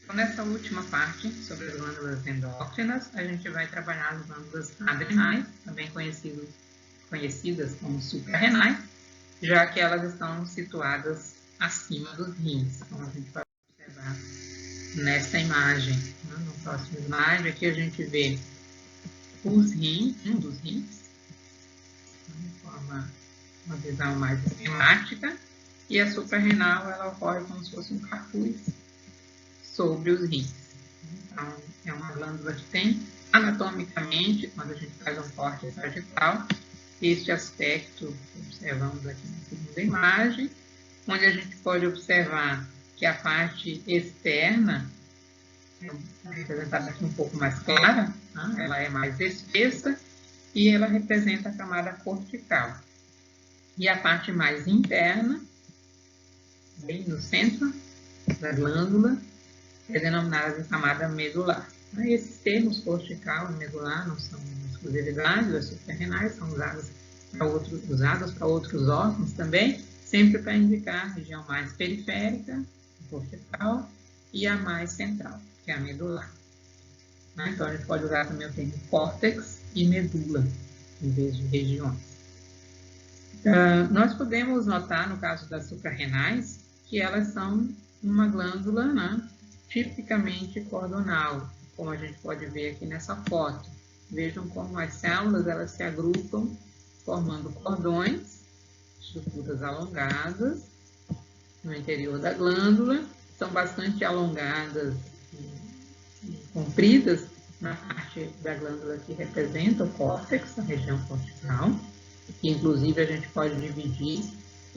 Então, nessa última parte, sobre as glândulas endócrinas, a gente vai trabalhar as glândulas adrenais, também conhecidas como suprarrenais, já que elas estão situadas acima dos rins. Então, a gente vai observar nessa imagem, né? No próximo slide, aqui a gente vê os rins, um dos rins, de forma uma visão mais esquemática, e a suprarrenal ela ocorre como se fosse um capuz sobre os rins. Então, é uma glândula que tem, anatomicamente, quando a gente faz um corte sagital, este aspecto que observamos aqui na segunda imagem, onde a gente pode observar que a parte externa é representada aqui um pouco mais clara, tá? Ela é mais espessa e ela representa a camada cortical. E a parte mais interna, bem no centro da glândula, é denominada de camada medular. Esses termos cortical e medular não são exclusividade das suprarrenais, são usados para outros órgãos também, sempre para indicar a região mais periférica, cortical, e a mais central, que é a medular. Então, a gente pode usar também o termo córtex e medula, em vez de regiões. Nós podemos notar, no caso das suprarrenais, que elas são uma glândula, né, tipicamente cordonal, como a gente pode ver aqui nessa foto. Vejam como as células elas se agrupam, formando cordões, estruturas alongadas no interior da glândula, são bastante alongadas e compridas na parte da glândula que representa o córtex, a região cortical, que inclusive a gente pode dividir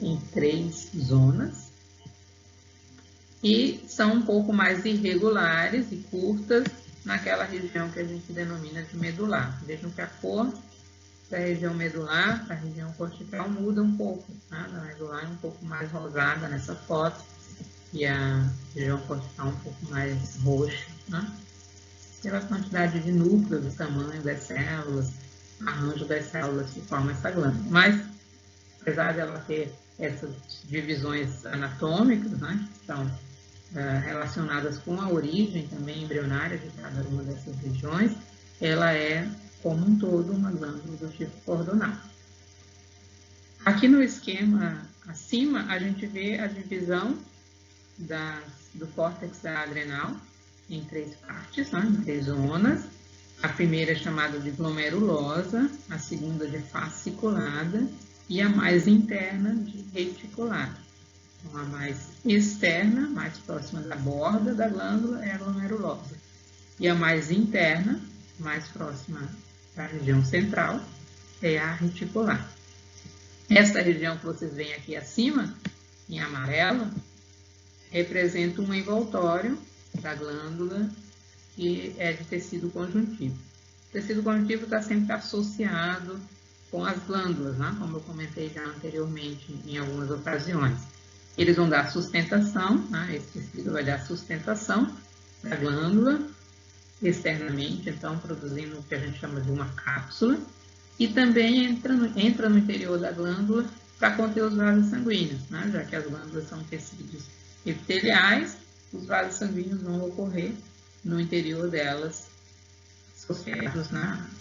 em 3 zonas, e são um pouco mais irregulares e curtas naquela região que a gente denomina de medular. Vejam que a cor da região medular para a região cortical muda um pouco, tá? A medular é um pouco mais rosada nessa foto e a região cortical um pouco mais roxa, né? Pela quantidade de núcleos, o tamanho das células, arranjo das células que formam essa glândula. Mas, apesar dela ter essas divisões anatômicas, né, que estão relacionadas com a origem também embrionária de cada uma dessas regiões, ela é, como um todo, uma glândula do tipo cordonal. Aqui no esquema acima, a gente vê a divisão do córtex adrenal em 3 partes, né, em 3 zonas. A primeira é chamada de glomerulosa, a segunda de fasciculada e a mais interna de reticulada. Então, a mais externa, mais próxima da borda da glândula, é a glomerulosa. E a mais interna, mais próxima da região central, é a reticular. Esta região que vocês veem aqui acima, em amarelo, representa um envoltório da glândula que é de tecido conjuntivo. O tecido conjuntivo está sempre associado com as glândulas, né? Como eu comentei já anteriormente em algumas ocasiões. Eles vão dar sustentação, né? Esse tecido vai dar sustentação da glândula externamente, então produzindo o que a gente chama de uma cápsula, e também entra no interior da glândula para conter os vasos sanguíneos, né? Já que as glândulas são tecidos epiteliais, os vasos sanguíneos vão ocorrer no interior delas, associados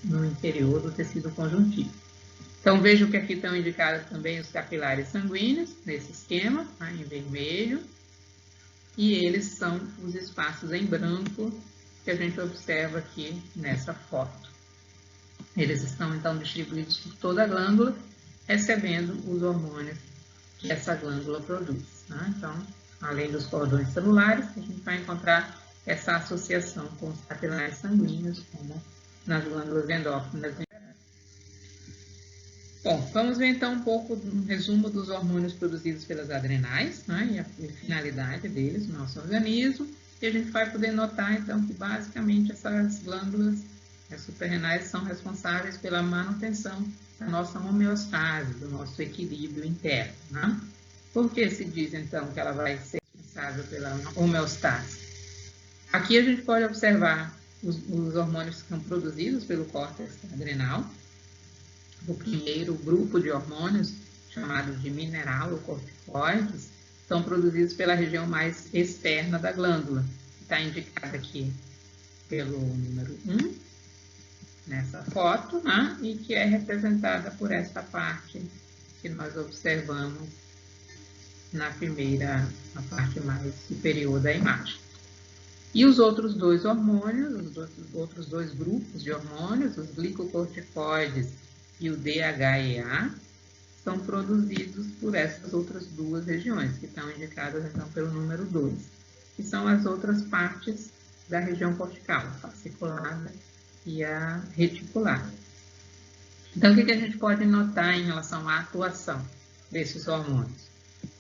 no interior do tecido conjuntivo. Então, vejam que aqui estão indicados também os capilares sanguíneos, nesse esquema, tá, em vermelho, e eles são os espaços em branco que a gente observa aqui nessa foto. Eles estão, então, distribuídos por toda a glândula, recebendo os hormônios que essa glândula produz. Né? Então, além dos cordões celulares, a gente vai encontrar essa associação com os capilares sanguíneos, como nas glândulas endócrinas. Bom, vamos ver então um pouco um resumo dos hormônios produzidos pelas adrenais, né, e a finalidade deles no nosso organismo. E a gente vai poder notar então que basicamente essas glândulas, as suprarrenais, são responsáveis pela manutenção da nossa homeostase, do nosso equilíbrio interno. Né? Por que se diz então que ela vai ser responsável pela homeostase? Aqui a gente pode observar os hormônios que são produzidos pelo córtex adrenal. O primeiro grupo de hormônios, chamado de mineralocorticoides, são produzidos pela região mais externa da glândula. está indicada aqui pelo número 1, nessa foto, né? E que é representada por essa parte que nós observamos na parte mais superior da imagem. E os outros dois hormônios, os outros dois grupos de hormônios, os glicocorticoides e o DHEA, são produzidos por essas outras duas regiões, que estão indicadas então pelo número 2, que são as outras partes da região cortical, a fasciculada e a reticular. Então, o que a gente pode notar em relação à atuação desses hormônios?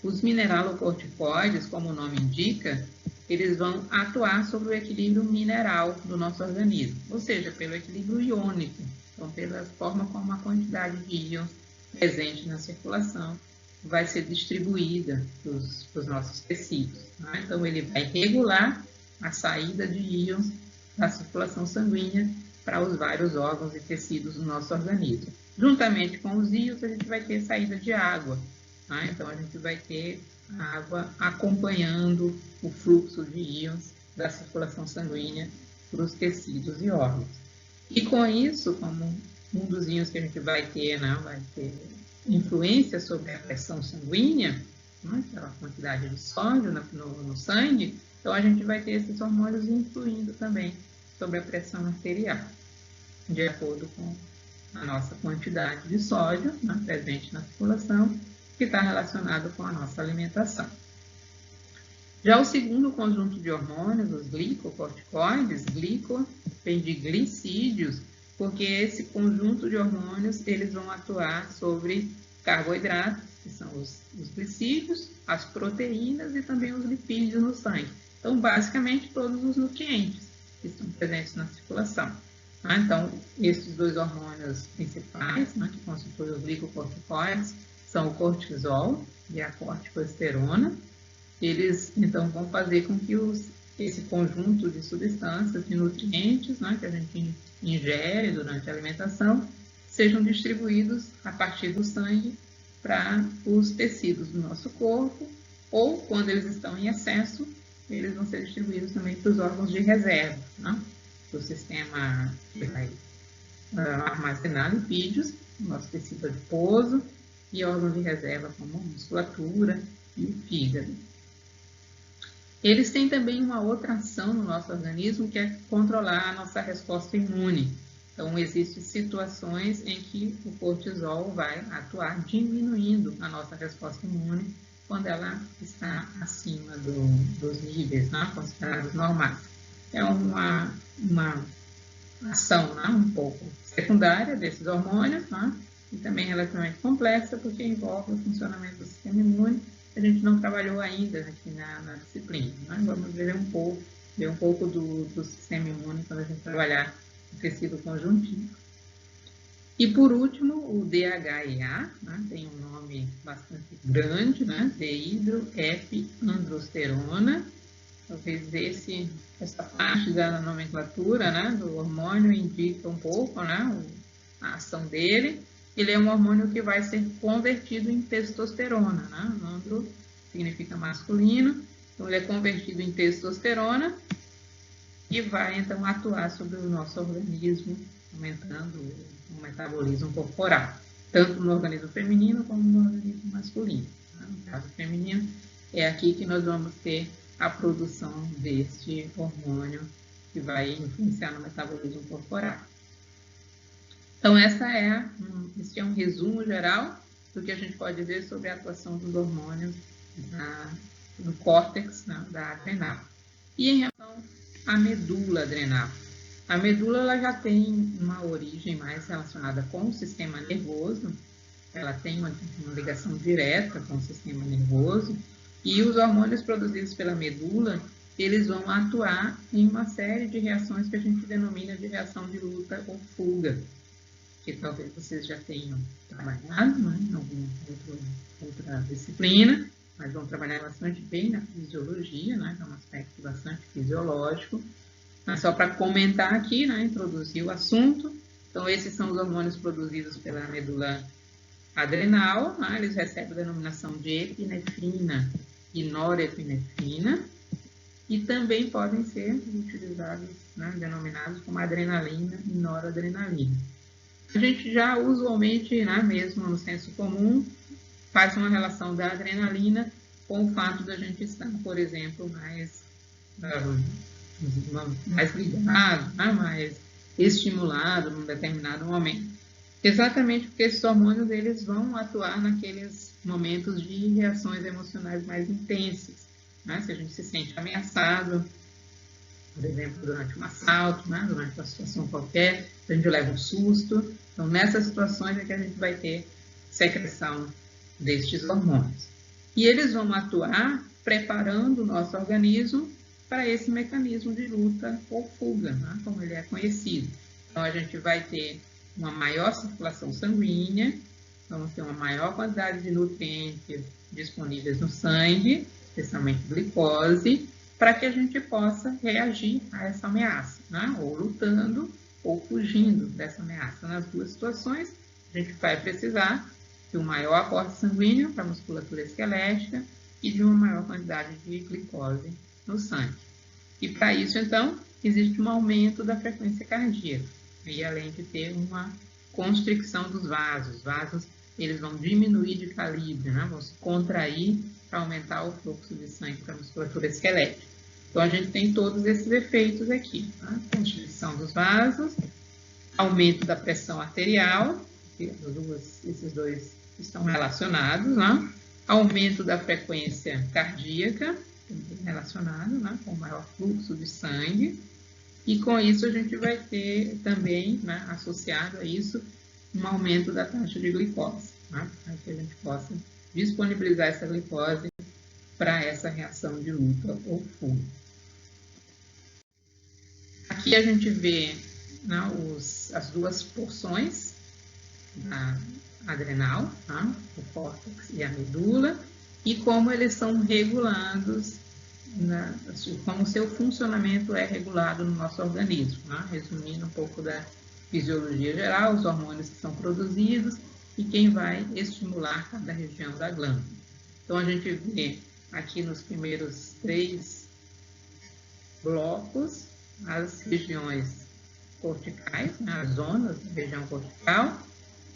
Os mineralocorticoides, como o nome indica, eles vão atuar sobre o equilíbrio mineral do nosso organismo, ou seja, pelo equilíbrio iônico, então pela forma como a quantidade de íons presente na circulação vai ser distribuída para os nossos tecidos. Né? Então, ele vai regular a saída de íons da circulação sanguínea para os vários órgãos e tecidos do nosso organismo. Juntamente com os íons, a gente vai ter saída de água. Né? Então, a gente vai ter a água acompanhando o fluxo de íons da circulação sanguínea para os tecidos e órgãos. E com isso, como um dos íons que a gente vai ter, né, vai ter influência sobre a pressão sanguínea, né, pela quantidade de sódio no sangue, então a gente vai ter esses hormônios influindo também sobre a pressão arterial, de acordo com a nossa quantidade de sódio, né, presente na circulação, que está relacionado com a nossa alimentação. Já o segundo conjunto de hormônios, os glicocorticoides, glico vem de glicídios, porque esse conjunto de hormônios eles vão atuar sobre carboidratos, que são os glicídios, as proteínas e também os lipídios no sangue. Então, basicamente, todos os nutrientes que estão presentes na circulação. Então, esses dois hormônios principais, que constituem os glicocorticoides, são o cortisol e a corticosterona. Eles, então, vão fazer com que esse conjunto de substâncias, de nutrientes, que a gente ingere durante a alimentação, sejam distribuídos a partir do sangue para os tecidos do nosso corpo, ou, quando eles estão em excesso, eles vão ser distribuídos também para os órgãos de reserva, do sistema que vai armazenar lipídios, nosso tecido adiposo, e órgãos de reserva como a musculatura e o fígado. Eles têm também uma outra ação no nosso organismo, que é controlar a nossa resposta imune. Então, existem situações em que o cortisol vai atuar diminuindo a nossa resposta imune quando ela está acima dos níveis considerados normais. É uma ação um pouco secundária desses hormônios, e também relativamente complexa, porque envolve o funcionamento do sistema imune. A gente não trabalhou ainda aqui na disciplina. Vamos ver um pouco do sistema imune quando a gente trabalhar o tecido conjuntivo. E por último, o DHEA, tem um nome bastante grande, dehidroepiandrosterona. Talvez essa parte da nomenclatura do hormônio indica um pouco a ação dele. Ele é um hormônio que vai ser convertido em testosterona, Andro significa masculino, então ele é convertido em testosterona e vai então atuar sobre o nosso organismo, aumentando o metabolismo corporal, tanto no organismo feminino como no organismo masculino. No caso feminino, é aqui que nós vamos ter a produção deste hormônio que vai influenciar no metabolismo corporal. Então, esse é um resumo geral do que a gente pode ver sobre a atuação dos hormônios no córtex da adrenal. E em relação à medula adrenal, a medula ela já tem uma origem mais relacionada com o sistema nervoso, ela tem uma ligação direta com o sistema nervoso, e os hormônios produzidos pela medula, eles vão atuar em uma série de reações que a gente denomina de reação de luta ou fuga, que talvez vocês já tenham trabalhado em alguma outra disciplina, mas vão trabalhar bastante bem na fisiologia, que é um aspecto bastante fisiológico. Mas só para comentar aqui, introduzir o assunto. Então, esses são os hormônios produzidos pela medula adrenal, eles recebem a denominação de epinefrina e norepinefrina. e também podem ser utilizados, né, denominados como adrenalina e noradrenalina. A gente já usualmente, né, mesmo no senso comum, faz uma relação da adrenalina com o fato da gente estar, por exemplo, mais ligado, né, mais estimulado num determinado momento. Exatamente porque esses hormônios eles vão atuar naqueles momentos de reações emocionais mais intensas. Né? Se a gente se sente ameaçado, por exemplo, durante um assalto, né? Durante uma situação qualquer, a gente leva um susto. Então, nessas situações é que a gente vai ter secreção destes hormônios. E eles vão atuar preparando o nosso organismo para esse mecanismo de luta ou fuga, né? Como ele é conhecido. Então, a gente vai ter uma maior circulação sanguínea, vamos ter uma maior quantidade de nutrientes disponíveis no sangue, especialmente glicose, para que a gente possa reagir a essa ameaça, né? Ou lutando ou fugindo dessa ameaça. Nas duas situações, a gente vai precisar de um maior aporte sanguíneo para a musculatura esquelética e de uma maior quantidade de glicose no sangue. E para isso, então, existe um aumento da frequência cardíaca, e além de ter uma constricção dos vasos. Os vasos eles vão diminuir de calibre, né? Vão se contrair para aumentar o fluxo de sangue para a musculatura esquelética. Então, a gente tem todos esses efeitos aqui, né? Constrição dos vasos, aumento da pressão arterial, esses dois estão relacionados, né? Aumento da frequência cardíaca, relacionado, né? Com maior fluxo de sangue, e com isso a gente vai ter também, né, associado a isso, um aumento da taxa de glicose, né? Para que a gente possa disponibilizar essa glicose para essa reação de luta ou fuga. Aqui a gente vê, né, as duas porções da adrenal, né, o córtex e a medula, e como eles são regulados, como o seu funcionamento é regulado no nosso organismo. Né? Resumindo um pouco da fisiologia geral, os hormônios que são produzidos e quem vai estimular cada região da glândula. Então, a gente vê aqui nos primeiros 3 blocos as regiões corticais, né? As zonas da região cortical,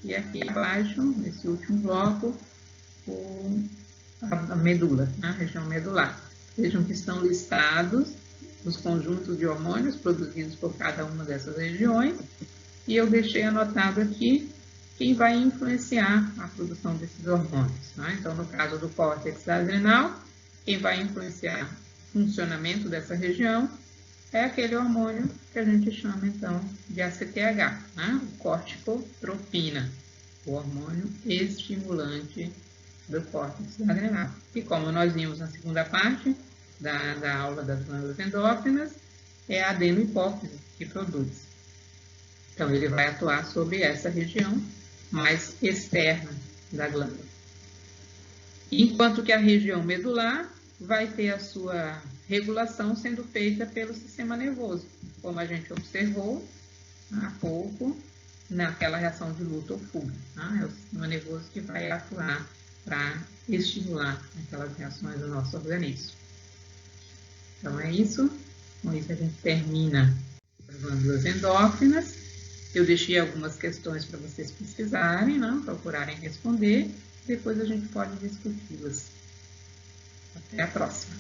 e aqui abaixo, nesse último bloco, a medula, né? A região medular. Vejam que estão listados os conjuntos de hormônios produzidos por cada uma dessas regiões, e eu deixei anotado aqui quem vai influenciar a produção desses hormônios. Né? Então, no caso do córtex adrenal, quem vai influenciar o funcionamento dessa região é aquele hormônio que a gente chama, então, de ACTH, né? O corticotropina, o hormônio estimulante do córtex adrenal. E como nós vimos na segunda parte da aula das glândulas endócrinas, é a adenohipófise que produz. Então, ele vai atuar sobre essa região mais externa da glândula. Enquanto que a região medular vai ter a sua regulação sendo feita pelo sistema nervoso, como a gente observou há pouco naquela reação de luta ou fuga. Né? É o sistema nervoso que vai atuar para estimular aquelas reações do nosso organismo. Então, é isso. Com isso, a gente termina as glândulas endócrinas. Eu deixei algumas questões para vocês pesquisarem, né? Procurarem responder. Depois a gente pode discuti-las. Até a próxima.